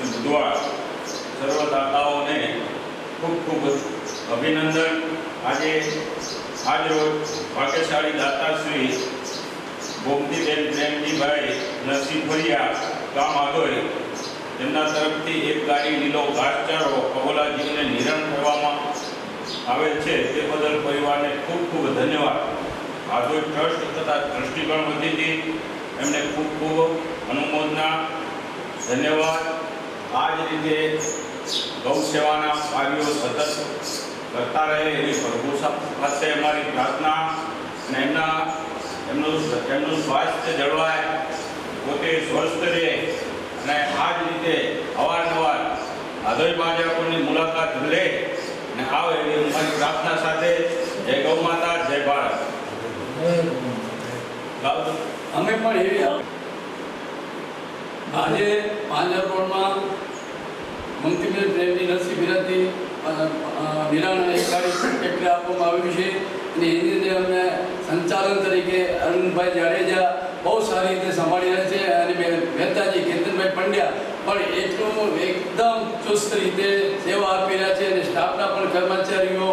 શ્રી બુધવાર સર્વદાતાઓને ખૂબ ખૂબ અભિનંદન। આજ રોજ ભાગ્યશાળી દાતા શ્રી ગોમતીબેન પ્રેમજીભાઈ નરસિંહફળિયા ગામ આદોઈ તેમના તરફથી એક ગાડી લીલો ઘાસચારો અબોલાજીને નિરણ કરવામાં આવેલ છે તે બદલ પરિવારને ખૂબ ખૂબ ધન્યવાદ। આદોઈ ટ્રસ્ટ તથા ટ્રસ્ટીગણ વતીથી એમને ખૂબ ખૂબ અનુમોદના, ધન્યવાદ। આ જ રીતે ગૌ સેવાના કાર્યો સતત કરતા રહે એવી પ્રભુ પાસે અમારી પ્રાર્થના અને એમનું સ્વાસ્થ્ય જળવાય, પોતે સ્વસ્થ રહે અને આ જ રીતે અવારનવાર આદોઈ બાજરાપુરની મુલાકાત લે અને આવે એવી અમારી પ્રાર્થના સાથે જય ગૌ માતા, જય ભારત। અમે પણ એવી આજે પાંજરાપોળમાં ગોમતીબેન પ્રેમજી નરસિંહફળિયાથી નિરાણ એક ગાડી ટ્રેક્ટર આપવામાં આવ્યું છે અને એની અંદર અમને સંચાલન તરીકે અરુણભાઈ જાડેજા બહુ સારી રીતે સંભાળી રહ્યા છે અને મહેતાજી કેતનભાઈ પંડ્યા પણ એટલું એકદમ ચુસ્ત રીતે સેવા આપી રહ્યા છે અને સ્ટાફના પણ કર્મચારીઓ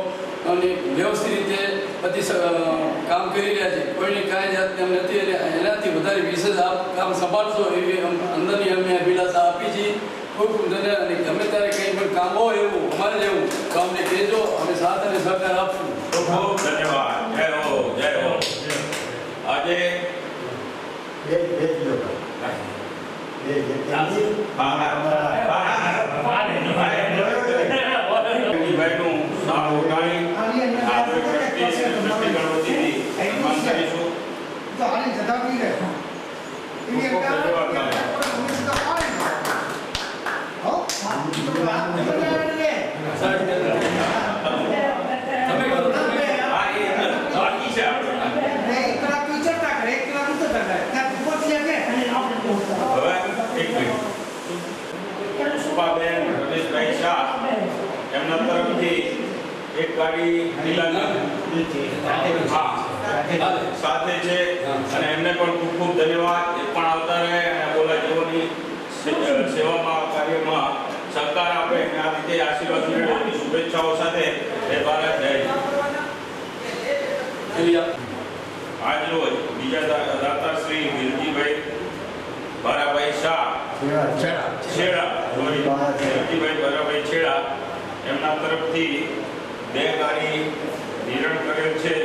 અને વ્યવસ્થિત રીતે બધી કામ કરી રહ્યા છે। કોઈને કાંઈ જાતની એમ નથી અને એનાથી વધારે વિશેષ આપ કામ સંભાળશો એવી અંદરની અમે અભિલાષા આપી છે। ખૂબ ધન્યવાદ। અને ગમે ત્યારે કંઈ પણ કામ હોય એવું અમારે જેવું તો અમને કહેજો અને સાથ અને સહકાર આપશું। ખૂબ ધન્યવાદ। જય હો, જય હો। આજે ભાઈનું નામ ઉઠાવી આદોઈ ટ્રસ્ટી ટ્રસ્ટીગણ વતીથી સન્માન કરીશું। સુપાબેન રમેશભાઈ શાહ એમના તરફથી એક ગાડી સાથે છે અને એમને પણ ખૂબ ખૂબ ધન્યવાદ। એ પણ આવતા રહે અને અબોલાજીઓની સેવામાં કાર્યમાં સહકાર આપે અને આ રીતે આશીર્વાદ મેળવે એવી શુભેચ્છાઓ સાથે જય ભારત, જય। આજ રોજ બીજા દાતા શ્રી વિરજીભાઈ ભારાભાઈ શાહ છેડા એમના તરફથી બે ગાડી નિરણ કરેલ છે।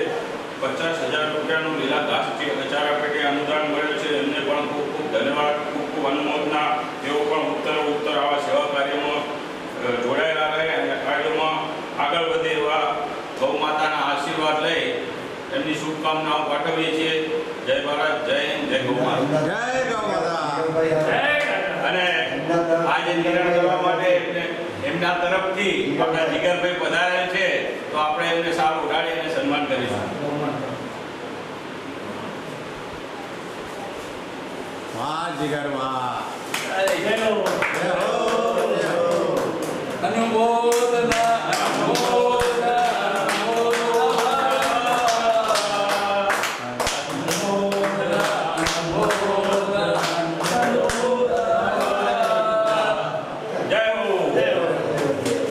50,000 રૂપિયાનું લીલા ઘાસચારા પેટે અનુદાન મળેલ છે। એમને પણ ખૂબ ખૂબ ધન્યવાદ, ખૂબ ખૂબ અનુમોદના। તેઓ પણ ઉત્તર આવા સેવા કાર્યમાં જોડાયેલા રહે અને કાર્યોમાં આગળ વધે એવા ગૌ માતાના આશીર્વાદ લઈ એમની શુભકામનાઓ પાઠવીએ છીએ। જય ભારત, જય હિન્દ, જય ગૌ માતા, જય ગૌ માતા। અને આજે નિર્ણય કરવા માટે એમના તરફથી આપણા જીગરભાઈ પધારેલ છે તો આપણે એમને સારું ઉડાડી અને સન્માન કરીશું। વાહ જીગર વાહ, જય હો।